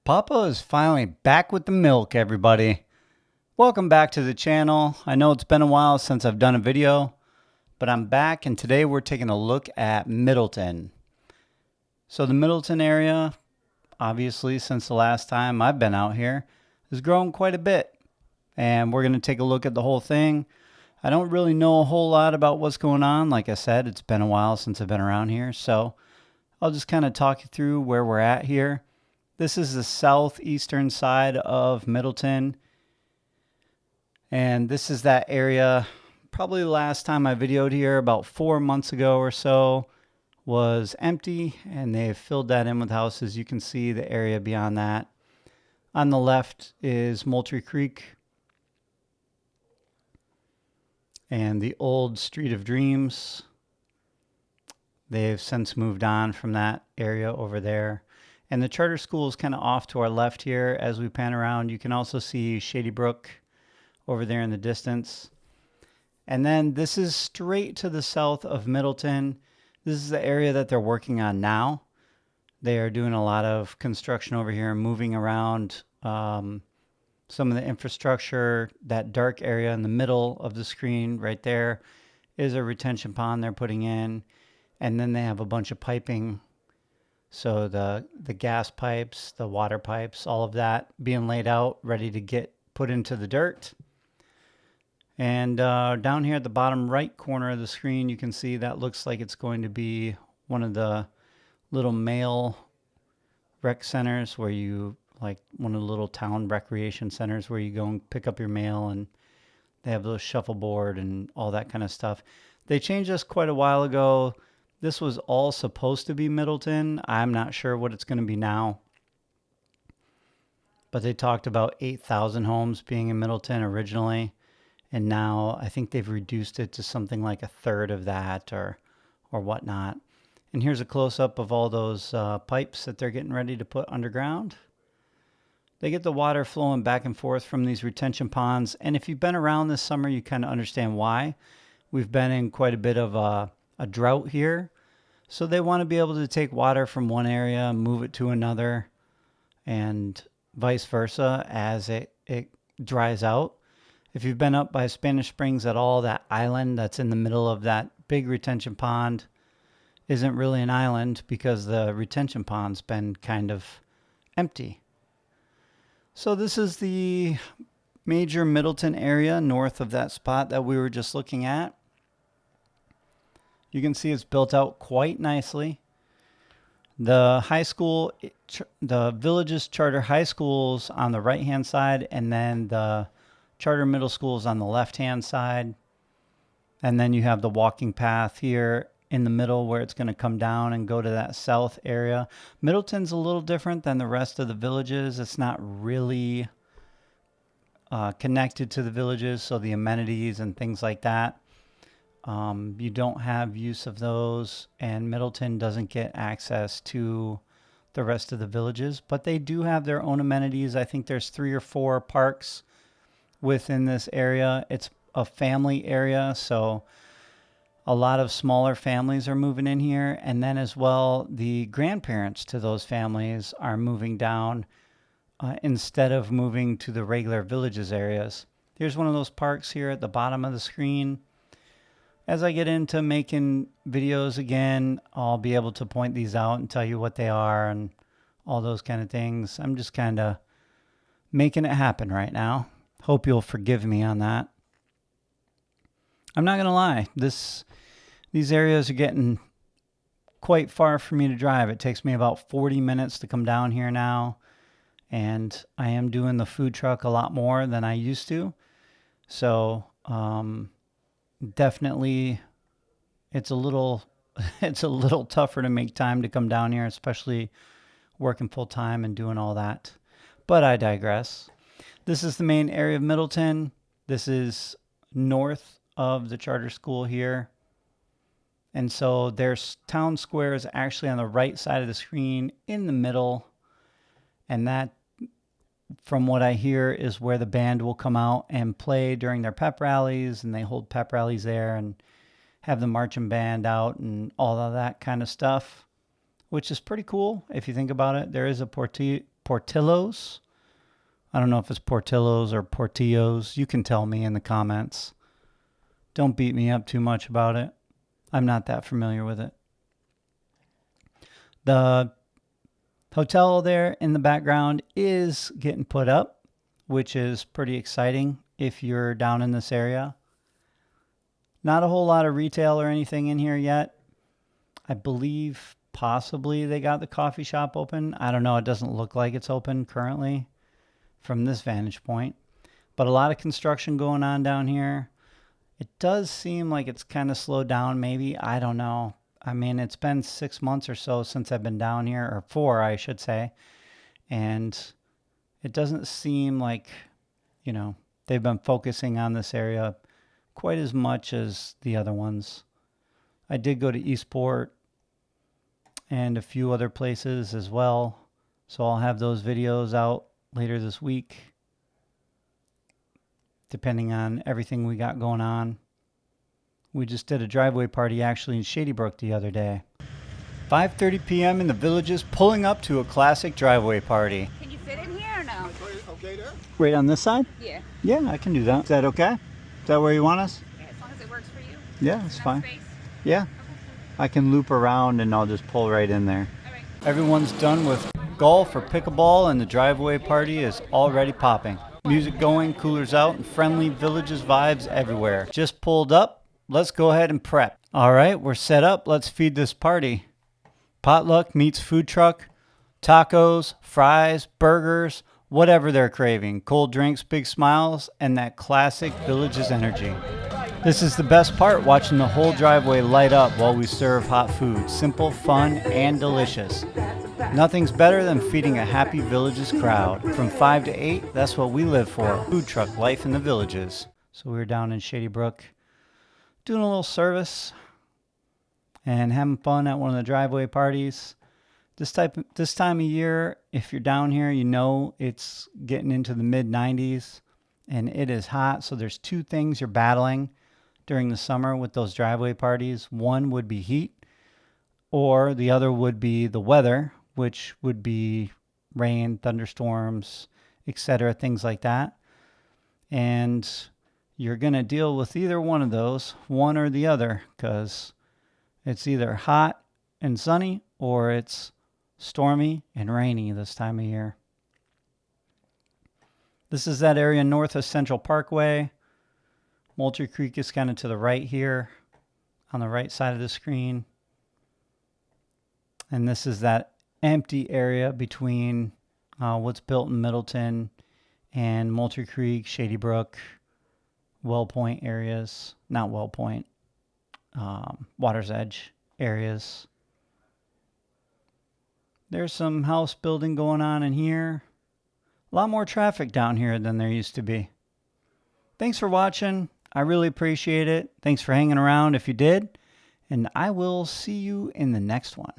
Papa is finally back with the milk, everybody. Welcome back to the channel. I know it's been a while since I've done a video, but I'm back and today we're taking a look at Middleton. So the Middleton area, obviously since the last time I've been out here, has grown quite a bit. And we're going to take a look at the whole thing. I don't really know a whole lot about what's going on. Like I said, it's been a while since I've been around here. So I'll just kind of talk you through where we're at here. This is the southeastern side of Middleton. And this is that area. Probably the last time I videoed here about 4 months ago or so was empty, and they've filled that in with houses. You can see the area beyond that. On the left is Moultrie Creek and the old Street of Dreams. They've since moved on from that area over there. And the charter school is kind of off to our left here as we pan around. You can also see Shady Brook over there in the distance. And then this is straight to the south of Middleton. This is the area that they're working on now. They are doing a lot of construction over here, moving around some of the infrastructure. That dark area in the middle of the screen right there is a retention pond they're putting in. And then they have a bunch of piping. So the gas pipes, the water pipes, all of that being laid out, ready to get put into the dirt. And down here at the bottom right corner of the screen, you can see that looks like it's going to be one of the little mail rec centers where you, like one of the little town recreation centers where you go and pick up your mail, and they have those shuffleboard and all that kind of stuff. They changed this quite a while ago. This was all supposed to be Middleton. I'm not sure what it's going to be now. But they talked about 8,000 homes being in Middleton originally. And now I think they've reduced it to something like a third of that or whatnot. And here's a close-up of all those pipes that they're getting ready to put underground. They get the water flowing back and forth from these retention ponds. And if you've been around this summer, you kind of understand why. We've been in quite a bit of a drought here. So they want to be able to take water from one area and move it to another, and vice versa as it dries out. If you've been up by Spanish Springs at all, that island that's in the middle of that big retention pond isn't really an island because the retention pond's been kind of empty. So this is the major Middleton area north of that spot that we were just looking at. You can see it's built out quite nicely. The high school, the Villages Charter High Schools on the right-hand side, and then the Charter Middle Schools on the left-hand side. And then you have the walking path here in the middle where it's going to come down and go to that south area. Middleton's a little different than the rest of the villages. It's not really connected to the villages, so the amenities and things like that, you don't have use of those, and Middleton doesn't get access to the rest of the villages, but they do have their own amenities. I think there's 3 or 4 parks within this area. It's a family area, so a lot of smaller families are moving in here, and then as well the grandparents to those families are moving down instead of moving to the regular villages areas. Here's one of those parks here at the bottom of the screen. As I get into making videos again, I'll be able to point these out and tell you what they are and all those kind of things. I'm just kind of making it happen right now. Hope you'll forgive me on that. I'm not going to lie. These areas are getting quite far for me to drive. It takes me about 40 minutes to come down here now. And I am doing the food truck a lot more than I used to. So, definitely it's a little tougher to make time to come down here, especially working full time and doing all that. But I digress. This is the main area of Middleton. This is north of the charter school here. And so their town square is actually on the right side of the screen in the middle. And that, from what I hear, is where the band will come out and play during their pep rallies, and they hold pep rallies there and have the marching band out and all of that kind of stuff, which is pretty cool if you think about it. There is a Portillo's. I don't know if it's Portillo's or Portillo's. You can tell me in the comments. Don't beat me up too much about it. I'm not that familiar with it. The hotel there in the background is getting put up, which is pretty exciting if you're down in this area. Not a whole lot of retail or anything in here yet. I believe possibly they got the coffee shop open. I don't know. It doesn't look like it's open currently from this vantage point. But a lot of construction going on down here. It does seem like it's kind of slowed down maybe. I don't know. I mean, it's been 6 months or so since I've been down here, or 4, I should say. And it doesn't seem like, they've been focusing on this area quite as much as the other ones. I did go to Eastport and a few other places as well. So I'll have those videos out later this week, depending on everything we got going on. We just did a driveway party actually in Shady Brook the other day. 5:30 p.m. in the Villages, pulling up to a classic driveway party. Can you fit in here or no? Okay there? Right on this side? Yeah. Yeah, I can do that. Is that okay? Is that where you want us? Yeah, as long as it works for you. Yeah, it's fine. Space. Yeah. I can loop around and I'll just pull right in there. All right. Everyone's done with golf or pickleball and the driveway party is already popping. Music going, coolers out, and friendly Villages vibes everywhere. Just pulled up. Let's go ahead and prep. All right, we're set up. Let's feed this party. Potluck meets food truck, tacos, fries, burgers, whatever they're craving. Cold drinks, big smiles, and that classic Villages energy. This is the best part, watching the whole driveway light up while we serve hot food. Simple, fun, and delicious. Nothing's better than feeding a happy Villages crowd. From 5 to 8, that's what we live for. Food truck life in the Villages. So we were down in Shady Brook doing a little service and having fun at one of the driveway parties. This time of year, if you're down here, it's getting into the mid-90s and it is hot. So there's 2 things you're battling during the summer with those driveway parties. One would be heat, or the other would be the weather, which would be rain, thunderstorms, etc., things like that. And you're going to deal with either one of those, one or the other, because it's either hot and sunny or it's stormy and rainy this time of year. This is that area north of Central Parkway. Moultrie Creek is kind of to the right here on the right side of the screen. And this is that empty area between what's built in Middleton and Moultrie Creek, Shady Brook, Well Point areas. Not Well Point, Water's Edge areas. There's some house building going on in here. A lot more traffic down here than there used to be. Thanks for watching. I really appreciate it. Thanks for hanging around if you did. And I will see you in the next one.